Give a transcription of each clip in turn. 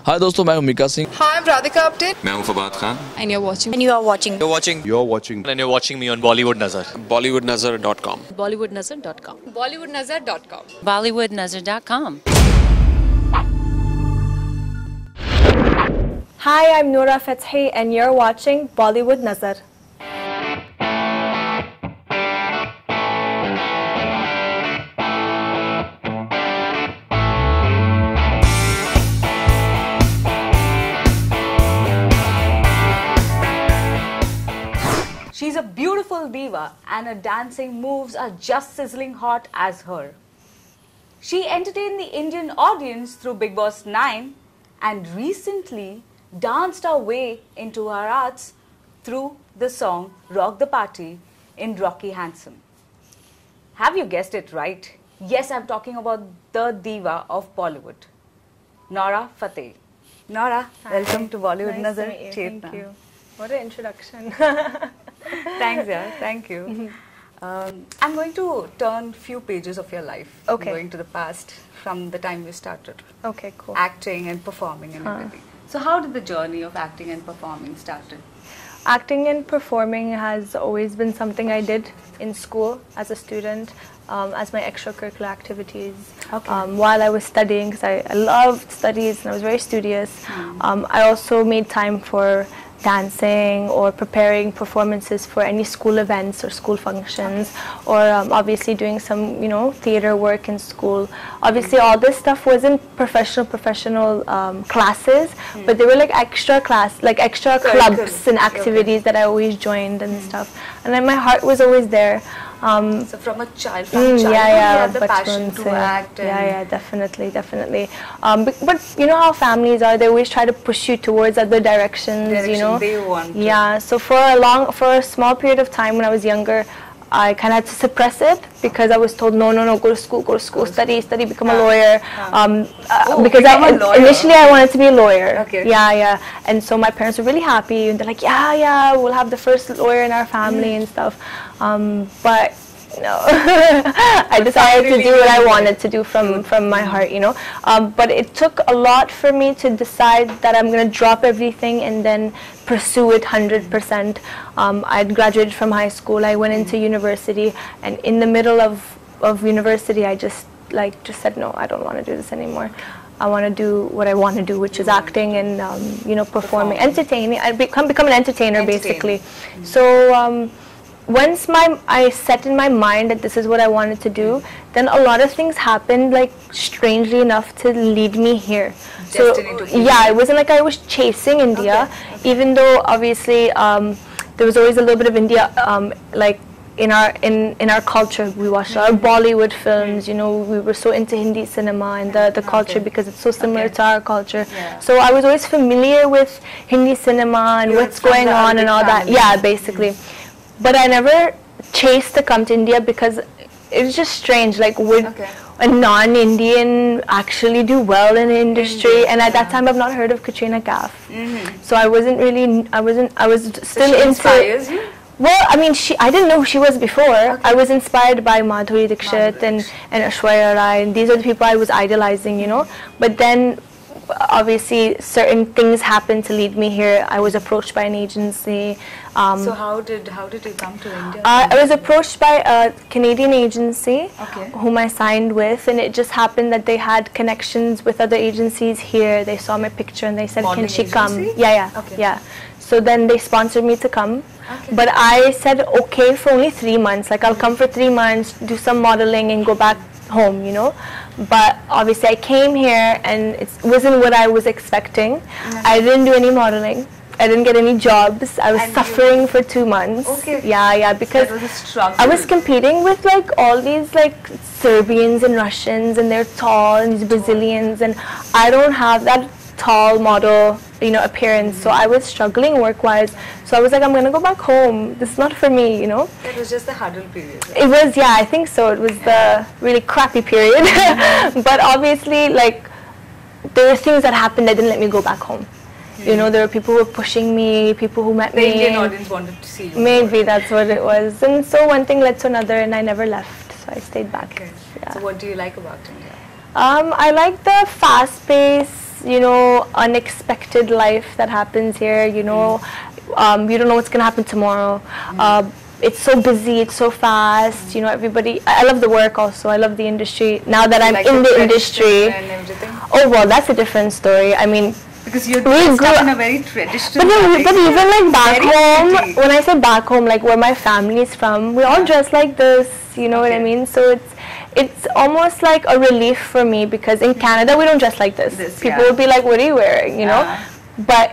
हाय दोस्तों, मैं हूं Mika Singh. Hi, I'm Radhika Apte. मैं हूं Fawad Khan. And you're watching. And you are watching. You're watching. You're watching. And you're watching me on Bollywood Nazar. BollywoodNazar.com. BollywoodNazar.com. BollywoodNazar.com. BollywoodNazar.com. Hi, I'm Noura Fethi and you're watching Bollywood Nazar. She's a beautiful diva and her dancing moves are just sizzling hot as her. She entertained the Indian audience through Bigg Boss 9 and recently danced her way into her arts through the song Rock the Party in Rocky Handsome. Have you guessed it right? Yes, I'm talking about the diva of Bollywood, Noura Fethi. Noura, welcome to Bollywood Nazar. Thank you. What an introduction. Thanks, yeah. Thank you. I'm going to turn few pages of your life. Okay. Going to the past from the time you started Okay, cool. acting and performing and everything. So how did the journey of acting and performing started? Acting and performing has always been something I did in school as a student, as my extracurricular activities. Okay. While I was studying, because I loved studies and I was very studious. I also made time for dancing or preparing performances for any school events or school functions, or obviously doing some, theater work in school. Obviously, all this stuff wasn't professional classes, but they were like extra clubs and activities that I always joined and stuff. And then my heart was always there. So from childhood, you had the passion to act. Yeah, definitely. But you know how families are; they always try to push you towards other directions. They want. Yeah. So for a small period of time when I was younger, I kind of had to suppress it because I was told, no, go to school, study, become a lawyer. Because initially I wanted to be a lawyer. Okay. Yeah. And so my parents were really happy, and they're like, yeah, we'll have the first lawyer in our family and stuff. But no, I decided to do what I wanted to do from my heart, But it took a lot for me to decide that I'm going to drop everything and then pursue it 100%. I'd graduated from high school, I went into university, and in the middle of university I just said, no, I don't want to do this anymore. I want to do what I want to do, which is acting and performing, entertaining. I become an entertainer. Basically. So once I set in my mind that this is what I wanted to do, then a lot of things happened, strangely enough, to lead me here. It wasn't like I was chasing India, even though obviously there was always a little bit of India, in our culture. We watched a lot of Bollywood films, we were so into Hindi cinema and the culture because it's so similar to our culture. Yeah. So I was always familiar with Hindi cinema and what's going on and all that. Yeah, basically. But I never chased to come to India because it was just strange. Would a non-Indian actually do well in the industry? And at that time, I've not heard of Katrina Kaif. So I was still into. Inspires you? Well, I mean, I didn't know who she was before. I was inspired by Madhuri Dixit and Aishwarya Rai, and these are the people I was idolizing, But then, obviously, certain things happened to lead me here. I was approached by an agency. So how did you come to India? I was approached by a Canadian agency whom I signed with, and it just happened that they had connections with other agencies here. They saw my picture and they said, Modeling can she agency? come? Yeah. So then they sponsored me to come. But I said okay for only 3 months. I'll come for 3 months, do some modeling and go back home, But obviously I came here and it wasn't what I was expecting. I didn't do any modeling. I didn't get any jobs. I was suffering for 2 months. Yeah, because that was a struggle. I was competing with all these Serbians and Russians, and they're tall, and these Brazilians, and I don't have that tall model appearance. So I was struggling work-wise. So I was like, I'm going to go back home. This is not for me, It was just the huddle period. Right? It was, yeah, I think so. It was the really crappy period. But obviously, there were things that happened that didn't let me go back home. There were people who were pushing me, people who met me. The Indian audience wanted to see you. Maybe that's what it was. And so one thing led to another, and I never left. So I stayed back. Okay. Yeah. So what do you like about India? I like the fast pace, you know, unexpected life that happens here. You know, you don't know what's gonna happen tomorrow. It's so busy, it's so fast. You know, everybody. I love the work also. I love the industry. Now that I'm like in the tradition industry, and everything? oh well, that's a different story. I mean, Because you're We dressed grew up up- in a very traditional but way. even like back Very home, pretty. when I say back home, like where my family is from, we all dress like this. You know what I Okay. mean? So it's almost like a relief for me because in Canada we don't dress like this. People yeah. would be like, "What are you wearing?" You know, but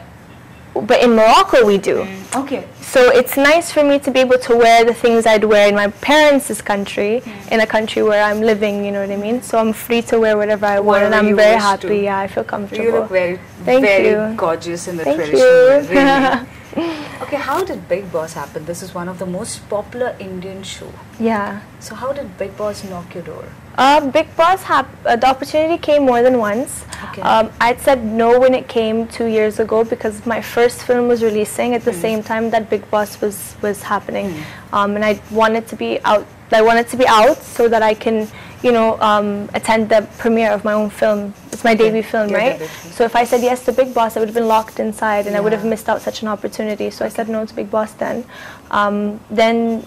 in Morocco we do. Okay. So it's nice for me to be able to wear the things I'd wear in my parents' country, in a country where I'm living, you know what I mean? So I'm free to wear whatever I want and Whatever I'm you very wish happy. to. Yeah, I feel comfortable. You look very, Thank very you. gorgeous in the Thank traditional way, you. really. Okay, how did Big Boss happen? This is one of the most popular Indian show. Yeah. So how did Big Boss knock your door? Big Boss, the opportunity came more than once. Okay. I'd said no when it came 2 years ago because my first film was releasing at the same time that Big Boss was happening, and I wanted to be out. I wanted to be out so that I can, you know, attend the premiere of my own film. It's my debut film, Your right? debut film. So if I said yes to Big Boss, I would have been locked inside, and I would have Yeah. missed out such an opportunity. So I said no to Big Boss then. Then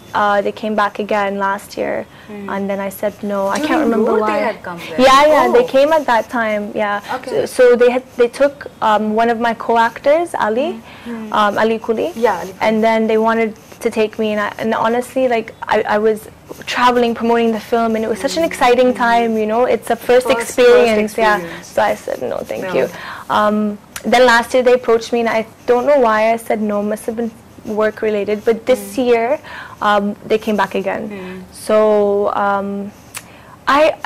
they came back again last year, and then I said no. I You can't didn't remember know why. they had come then? Yeah, they Oh. came at that time. Yeah. Okay. So they took one of my co-actors, Ali, Ali Kuli. Yeah, Ali Kuli. And then they wanted to take me, and honestly, like I was traveling, promoting the film, and it was such an exciting time. You know, it's a first experience. Yeah. experience. So I said no, thank No. you. Then last year they approached me, and I don't know why I said no. Must have been work related, but this year they came back again. So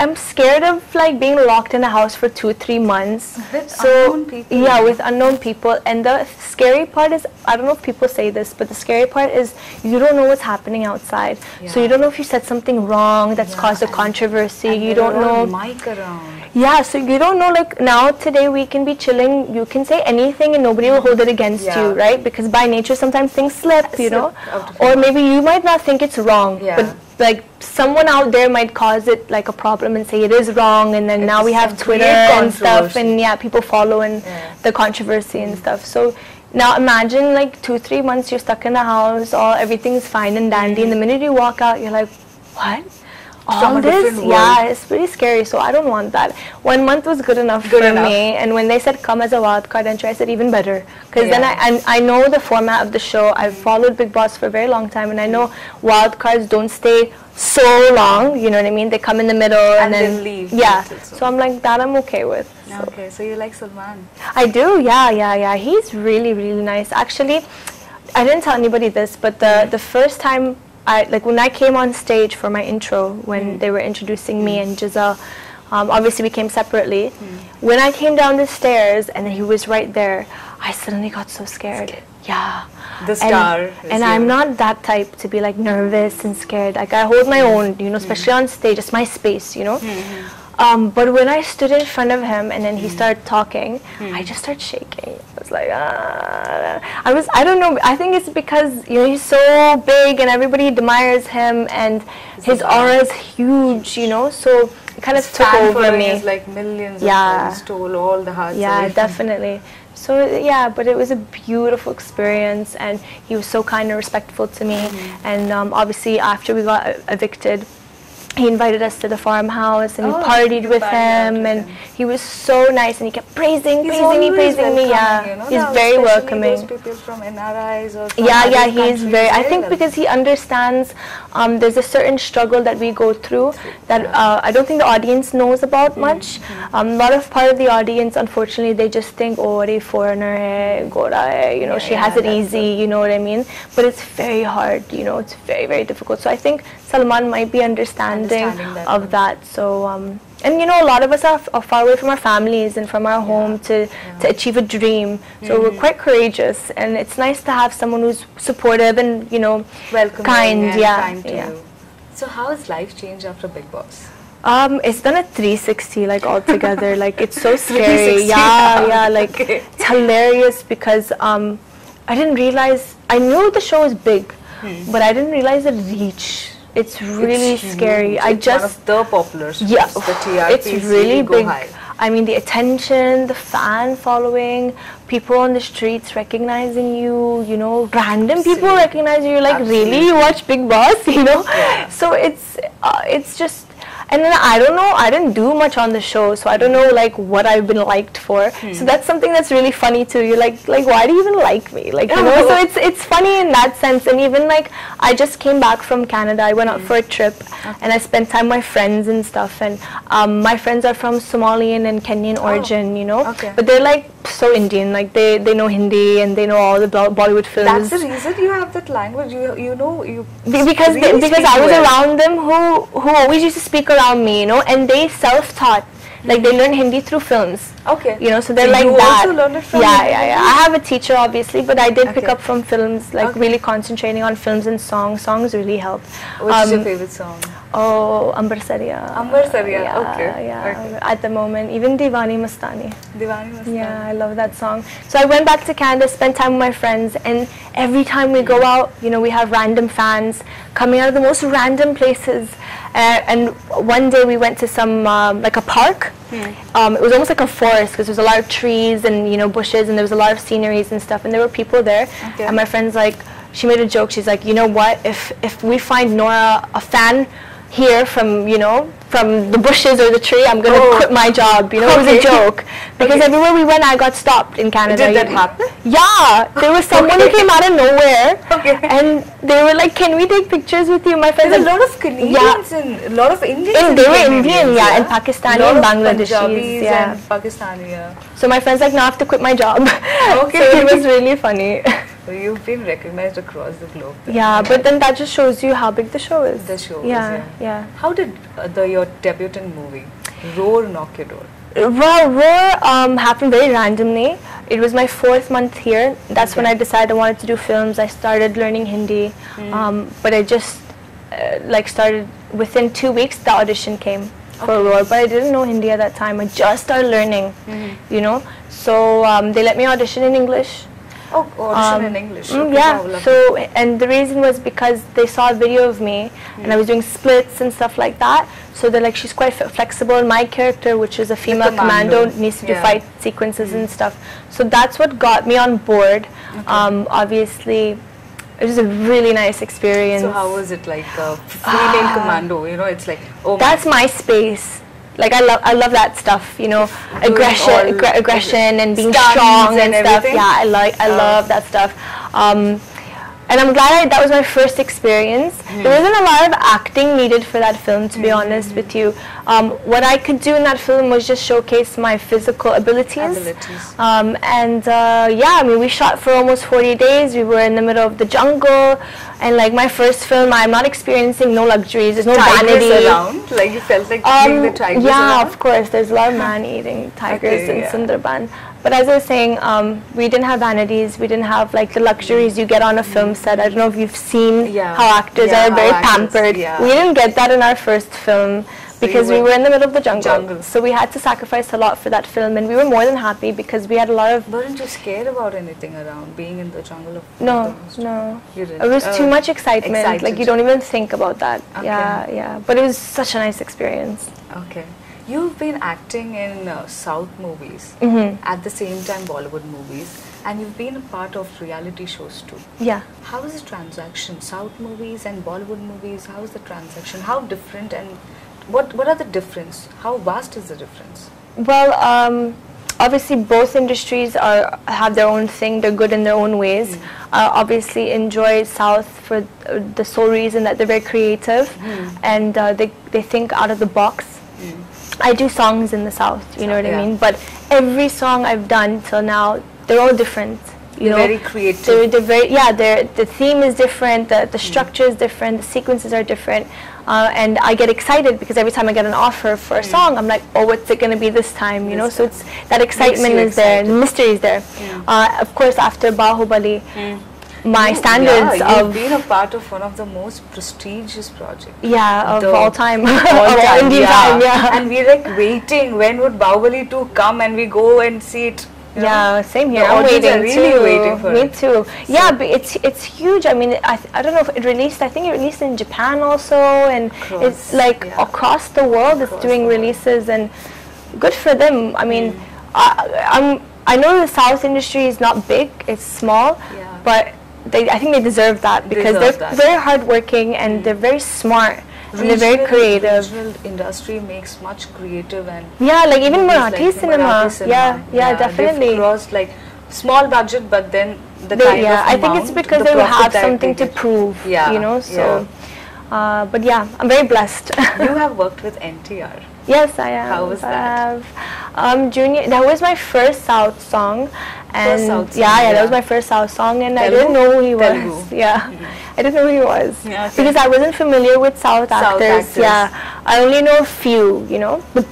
I'm scared of like being locked in a house for 2-3 months. With so unknown people. yeah, with unknown people. And the scary part is, I don't know if people say this, but the scary part is you don't know what's happening outside. So you don't know if you said something wrong that's caused a controversy. And You there don't are all know. mic around. Yeah, so you don't know, like now today we can be chilling, you can say anything and nobody will hold it against Yeah. you, right? Because by nature sometimes things slip, you know? out of Or your maybe you might not think it's wrong, Yeah. but like someone out there might cause it like a problem and say it is wrong, and then now we have and Twitter create and stuff, controversy. and yeah, people follow and the controversy and stuff. So now imagine like 2-3 months you're stuck in the house, all everything's fine and dandy, and the minute you walk out you're like, what? From All a this? different world. Yeah, it's pretty scary, so I don't want that. 1 month was good enough for enough. me, and when they said come as a wild card entry, I said even better, because then Yeah. I know the format of the show. I've followed Big Boss for a very long time, and I know wild cards don't stay so long. You know what I mean? They come in the middle and, And then then leave. Yeah, That's it, so I'm like that. I'm okay with. So. Okay, so you like Salman. I do, yeah. He's really, really nice. Actually, I didn't tell anybody this, but the first time when I came on stage for my intro, when they were introducing me and Giselle, obviously we came separately. When I came down the stairs and he was right there, I suddenly got so scared. Yeah. The star is And I'm here. not that type to be like nervous and scared. Like I hold my own, you know, especially on stage. It's my space, you know. But when I stood in front of him and then he started talking, I just started shaking. I was like, I don't know, I think it's because, you know, he's so big and everybody admires him and his aura is huge, you know, so it kind of took Fan over following me. is like millions Yeah. of fans, stole all the hearts Yeah, away from definitely. So yeah, but it was a beautiful experience, and he was so kind and respectful to me. And obviously, after we got evicted, he invited us to the farmhouse, and we partied you with partied out him, with and him. he was so nice, and he kept praising me. always welcoming, Yeah, you know, he's now, very especially welcoming. Those people from NRIs or from Yeah, other he's countries, very. I think welcoming. because he understands there's a certain struggle that we go through that I don't think the audience knows about much. A lot of part of the audience, unfortunately, they just think, oh, a foreigner hai, gora hai, you know, she has it easy, you know what I mean? But it's very hard, you know, it's very, very difficult. So I think Salman might be understanding Understanding that of that. So. And you know, a lot of us are far away from our families and from our home to achieve a dream. So we're quite courageous, and it's nice to have someone who's supportive and, you know, welcoming kind. and Yeah, kind to yeah. you. So how has life changed after Big Boss? It's done a 360 like altogether. Like it's so scary. 360, Yeah, like okay. it's hilarious because I didn't realize. I knew the show was big, but I didn't realize the reach. It's really It's scary. huge. I It's one just of the popular shows. yeah, The TRPs it's really go big. high. I mean, the attention, the fan following, people on the streets recognizing you, you know, random people recognize you. You're like, really, you watch Big Boss, you know? Yeah. So it's just, and then I don't know, I didn't do much on the show, so I don't know like what I've been liked for. So that's something that's really funny too. You're like why do you even like me? Like, you know, so it's funny in that sense. And even like I just came back from Canada. I went out for a trip and I spent time with my friends and stuff. And my friends are from Somalian and Kenyan origin, you know. But they're like so Indian. Like they know Hindi and they know all the Bollywood films. That's the reason you have that language. You know you because really because I was around them who always used to speak around me, you know, and they self-taught. Like they learn Hindi through films. You know, so they're like you that. also learned it from yeah. I have a teacher obviously, but I did pick up from films, like really concentrating on films and songs. Songs really help. Which is your favorite song? Oh, Amber Sariya. Amber Sariya, Yeah. At the moment, even Diwani Mastani. Diwani Mastani. Yeah, I love that song. So I went back to Canada, spent time with my friends, and every time we go out, you know, we have random fans coming out of the most random places. And one day we went to some, like a park. It was almost like a forest because there was a lot of trees and, you know, bushes, and there was a lot of sceneries and stuff, and there were people there. And my friend's like, she made a joke, she's like, you know what, if we find Nora a fan here from, you know, from the bushes or the tree, I'm going to quit my job, you know. It was a joke. Because everywhere we went, I got stopped in Canada. Did that happen? Yeah. There was someone who came out of nowhere. And they were like, can we take pictures with you? My friends. There's a lot of Canadians and a lot of Indians. They were Indian, and Pakistani and Bangladeshis. Punjabis and Pakistani, So my friends like, now I have to quit my job. So it was really funny. So you've been recognized across the globe. Then. Yeah, but then that just shows you how big the show is. The show yeah. How did your debutant movie, Roar, knock your door? Well, Roar happened very randomly. It was my 4th month here. That's when I decided I wanted to do films. I started learning Hindi, but I just like started within 2 weeks. The audition came for Roar, but I didn't know Hindi at that time. I just started learning, you know. So they let me audition in English. Audition in English. Yeah. So, and the reason was because they saw a video of me, and I was doing splits and stuff like that. So they're like, she's quite flexible. And my character, which is a female commando, needs to do fight sequences and stuff. So that's what got me on board. Obviously, it was a really nice experience. So how was it like a female commando? You know, it's like, that's my space. Like I love that stuff, you know, aggression and being strong and stuff. Yeah, I love that stuff. And I'm glad that was my first experience. There wasn't a lot of acting needed for that film, to be honest with you. What I could do in that film was just showcase my physical abilities. Yeah, I mean, we shot for almost 40 days. We were in the middle of the jungle. And like my first film, I'm not experiencing no luxuries. There's no vanity. Around? Like you felt like being the tigers yeah, around? Of course. There's a lot of man-eating tigers in Sundarban. But as I was saying, we didn't have vanities. We didn't have like the luxuries you get on a film set. I don't know if you've seen how actors are very pampered. We didn't get that in our first film. Because we were in the middle of the jungle. So we had to sacrifice a lot for that film, and we were more than happy because we had a lot of... Weren't you scared about anything around being in the jungle? No. You didn't? It was too much excitement. Like you don't even think about that. Yeah. But it was such a nice experience. Okay. You've been acting in South movies, at the same time Bollywood movies, and you've been a part of reality shows too. Yeah. How is the transaction? South movies and Bollywood movies, how is the transaction? How different, and what are the difference? How vast is the difference? Well, obviously both industries have their own thing. They're good in their own ways. Obviously enjoy South for the sole reason that they're very creative and they think out of the box. I do songs in the South, you know what I mean? But every song I've done till now, they're all different. You know, very creative. They're very, the theme is different, the structure is different, the sequences are different. And I get excited because every time I get an offer for a song, I'm like, oh, what's it going to be this time? You know, so it's that excitement is there, the mystery is there. Of course, after Bahubali, my standards you've been a part of one of the most prestigious projects. Yeah, of all time. Indian time, And we're like waiting, when would Bahubali 2 come and we go and see it. Yeah, same here. I'm waiting, really waiting for it. Me too. Yeah, but it's huge. I mean, I don't know if it released. I think it released in Japan also, and it's like across the world. It's doing releases, and good for them. I mean, I know the South industry is not big; it's small, Yeah. but I think they deserve that because Deserve they're that. very hardworking and they're very smart and they're very creative. Regional industry makes much creative and Yeah, like even movies Marathi like cinema. Marathi Yeah, definitely. They've crossed like small budget, but then the They, kind yeah, of I think it's amount, because the they profit have that something they to get. prove. Yeah, You know, so. But yeah, I'm very blessed. You have worked with NTR. Yes, I am. How was that? Junior. That was my first South song, and South song, that yeah. was my first South song, and I Telugu? didn't know who he was. Telugu. Yeah, I didn't know who he was Yeah, okay. because I wasn't familiar with South actors. actors. Yeah, I only know a few. You know, the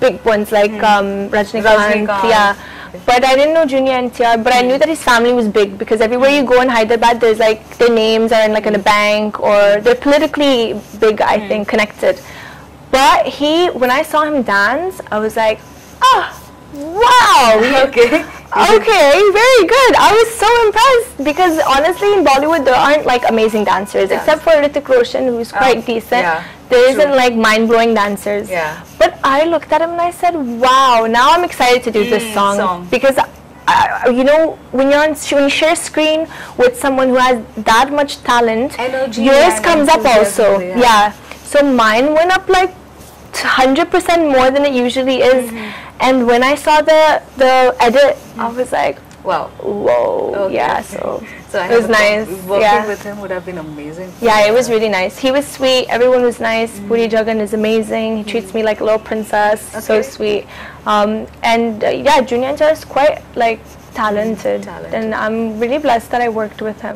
big ones like Rajnikant. Rajnikant. Yeah. But I didn't know Junior NTR, but I knew that his family was big because everywhere you go in Hyderabad, there's like their names are in like in a bank or they're politically big, I think, connected. But when I saw him dance, I was like, wow, Okay. okay, very good. I was so impressed because honestly in Bollywood there aren't like amazing dancers except for Hrithik Roshan who's quite decent. yeah, There true. isn't like mind-blowing dancers. Yeah. But I looked at him and I said, wow, now I'm excited to do this song. Because you know, when when you share screen with someone who has that much talent, Energy yours and comes up also. enthusiasm, Yeah. So mine went up like 100% more than it usually is. And when I saw the edit, I was like, Wow. whoa. Okay. Yeah, so So I it was never thought nice. Working Yeah. with him would have been amazing. Yeah, it was really nice. He was sweet. Everyone was nice. Puri Jagan is amazing. He treats me like a little princess. So Okay. sweet. Yeah, Junior NTR is quite like talented, Talented. and I'm really blessed that I worked with him.